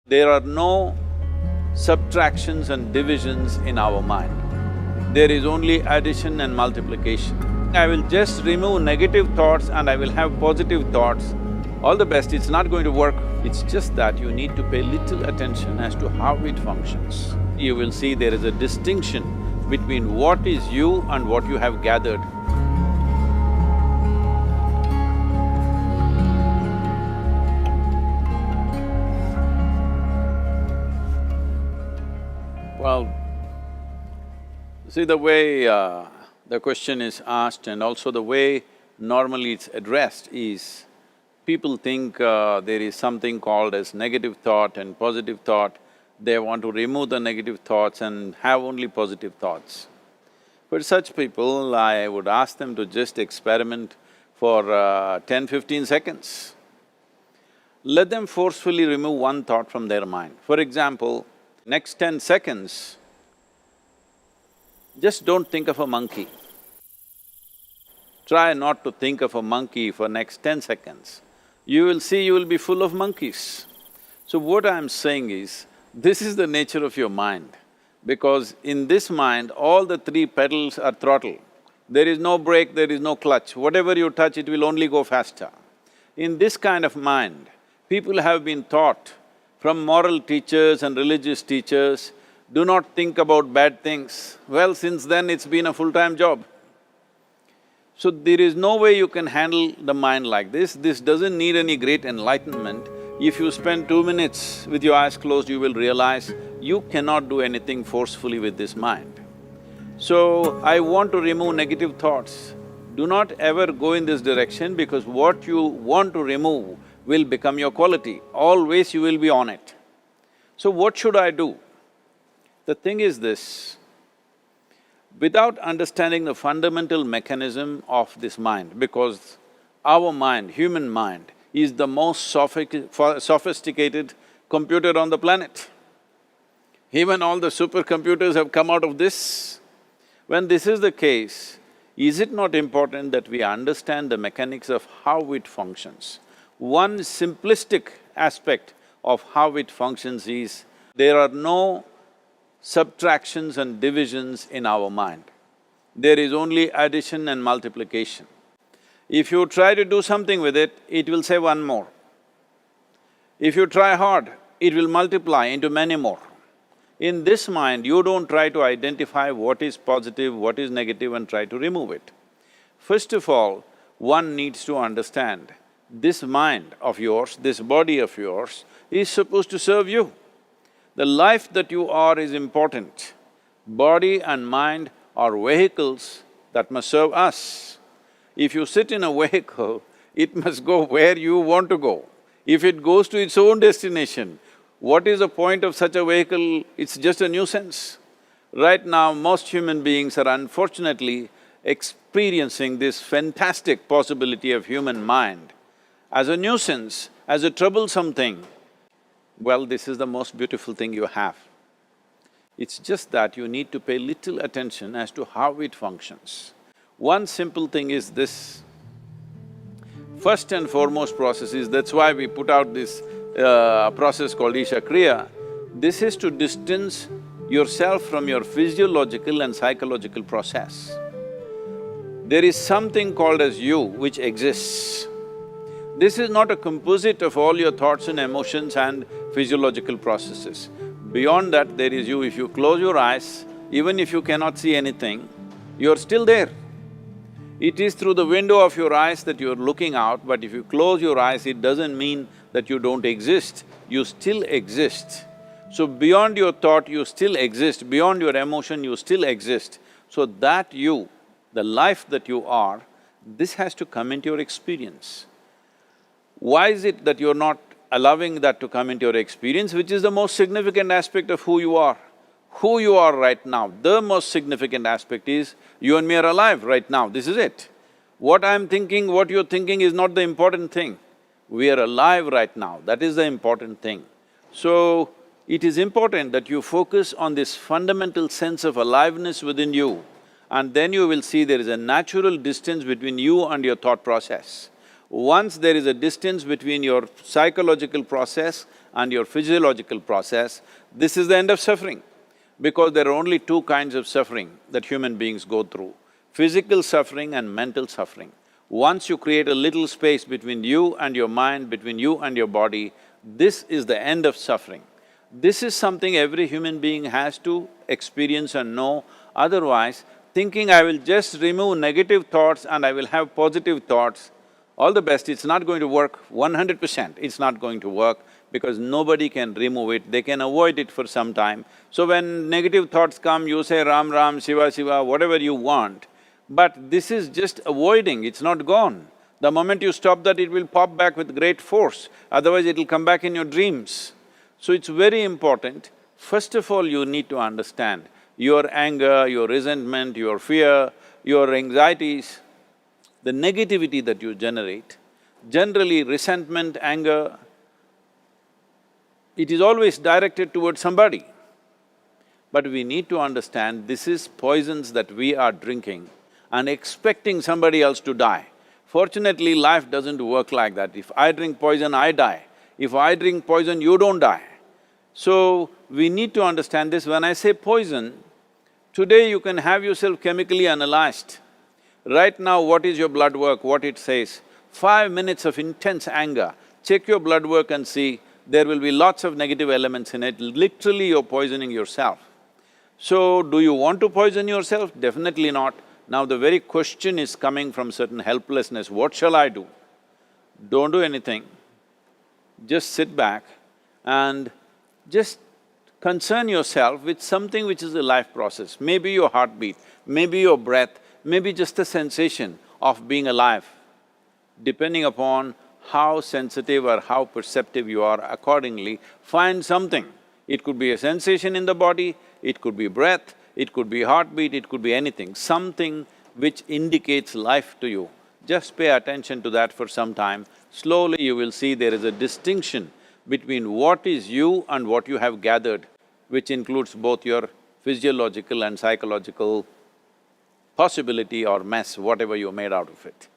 There are no subtractions and divisions in our mind. There is only addition and multiplication. I will just remove negative thoughts and I will have positive thoughts. All the best, it's not going to work. It's just that you need to pay little attention as to how it functions. You will see there is a distinction between what is you and what you have gathered. Well, see the way the question is asked and also the way normally it's addressed is, people think there is something called as negative thought and positive thought. They want to remove the negative thoughts and have only positive thoughts. For such people, I would ask them to just experiment for 10-15 seconds. Let them forcefully remove one thought from their mind. For example, next 10 seconds, just don't think of a monkey. Try not to think of a monkey for next 10 seconds. You will see you will be full of monkeys. So what I'm saying is, this is the nature of your mind, because in this mind, all the three pedals are throttle. There is no brake, there is no clutch. Whatever you touch, it will only go faster. In this kind of mind, people have been taught from moral teachers and religious teachers, do not think about bad things. Well, since then it's been a full-time job. So there is no way you can handle the mind like this. This doesn't need any great enlightenment. If you spend 2 minutes with your eyes closed, you will realize you cannot do anything forcefully with this mind. So, I want to remove negative thoughts. Do not ever go in this direction, because what you want to remove will become your quality. Always you will be on it. So what should I do? The thing is this, without understanding the fundamental mechanism of this mind, because our mind, human mind, is the most sophisticated computer on the planet. Even all the supercomputers have come out of this. When this is the case, is it not important that we understand the mechanics of how it functions? One simplistic aspect of how it functions is, there are no subtractions and divisions in our mind. There is only addition and multiplication. If you try to do something with it, it will say one more. If you try hard, it will multiply into many more. In this mind, you don't try to identify what is positive, what is negative and try to remove it. First of all, one needs to understand, this mind of yours, this body of yours is supposed to serve you. The life that you are is important. Body and mind are vehicles that must serve us. If you sit in a vehicle, it must go where you want to go. If it goes to its own destination, what is the point of such a vehicle? It's just a nuisance. Right now, most human beings are unfortunately experiencing this fantastic possibility of human mind as a nuisance, as a troublesome thing. Well, this is the most beautiful thing you have. It's just that you need to pay little attention as to how it functions. One simple thing is this. First and foremost process is, that's why we put out this process called Isha Kriya. This is to distance yourself from your physiological and psychological process. There is something called as you which exists. This is not a composite of all your thoughts and emotions and physiological processes. Beyond that, there is you. If you close your eyes, even if you cannot see anything, you're still there. It is through the window of your eyes that you're looking out, but if you close your eyes, it doesn't mean that you don't exist, you still exist. So beyond your thought, you still exist, beyond your emotion, you still exist. So that you, the life that you are, this has to come into your experience. Why is it that you're not allowing that to come into your experience, which is the most significant aspect of who you are? Who you are right now, the most significant aspect is, you and me are alive right now, this is it. What I'm thinking, what you're thinking is not the important thing. We are alive right now, that is the important thing. So, it is important that you focus on this fundamental sense of aliveness within you, and then you will see there is a natural distance between you and your thought process. Once there is a distance between your psychological process and your physiological process, this is the end of suffering. Because there are only two kinds of suffering that human beings go through, physical suffering and mental suffering. Once you create a little space between you and your mind, between you and your body, this is the end of suffering. This is something every human being has to experience and know, otherwise thinking I will just remove negative thoughts and I will have positive thoughts, all the best, it's not going to work 100%, it's not going to work because nobody can remove it, they can avoid it for some time. So when negative thoughts come, you say Ram Ram, Shiva Shiva, whatever you want, but this is just avoiding, it's not gone. The moment you stop that, it will pop back with great force, otherwise it'll come back in your dreams. So it's very important, first of all you need to understand your anger, your resentment, your fear, your anxieties, the negativity that you generate. Generally resentment, anger, it is always directed towards somebody. But we need to understand this is poisons that we are drinking and expecting somebody else to die. Fortunately, life doesn't work like that. If I drink poison, I die. If I drink poison, you don't die. So, we need to understand this. When I say poison, today you can have yourself chemically analyzed. Right now, what is your blood work, what it says? 5 minutes of intense anger, check your blood work and see, there will be lots of negative elements in it, literally you're poisoning yourself. So, do you want to poison yourself? Definitely not. Now the very question is coming from certain helplessness, what shall I do? Don't do anything, just sit back and just concern yourself with something which is a life process. Maybe your heartbeat, maybe your breath, maybe just a sensation of being alive. Depending upon how sensitive or how perceptive you are, accordingly, find something. It could be a sensation in the body, it could be breath, it could be heartbeat, it could be anything, something which indicates life to you. Just pay attention to that for some time. Slowly you will see there is a distinction between what is you and what you have gathered, which includes both your physiological and psychological possibility or mess, whatever you made out of it.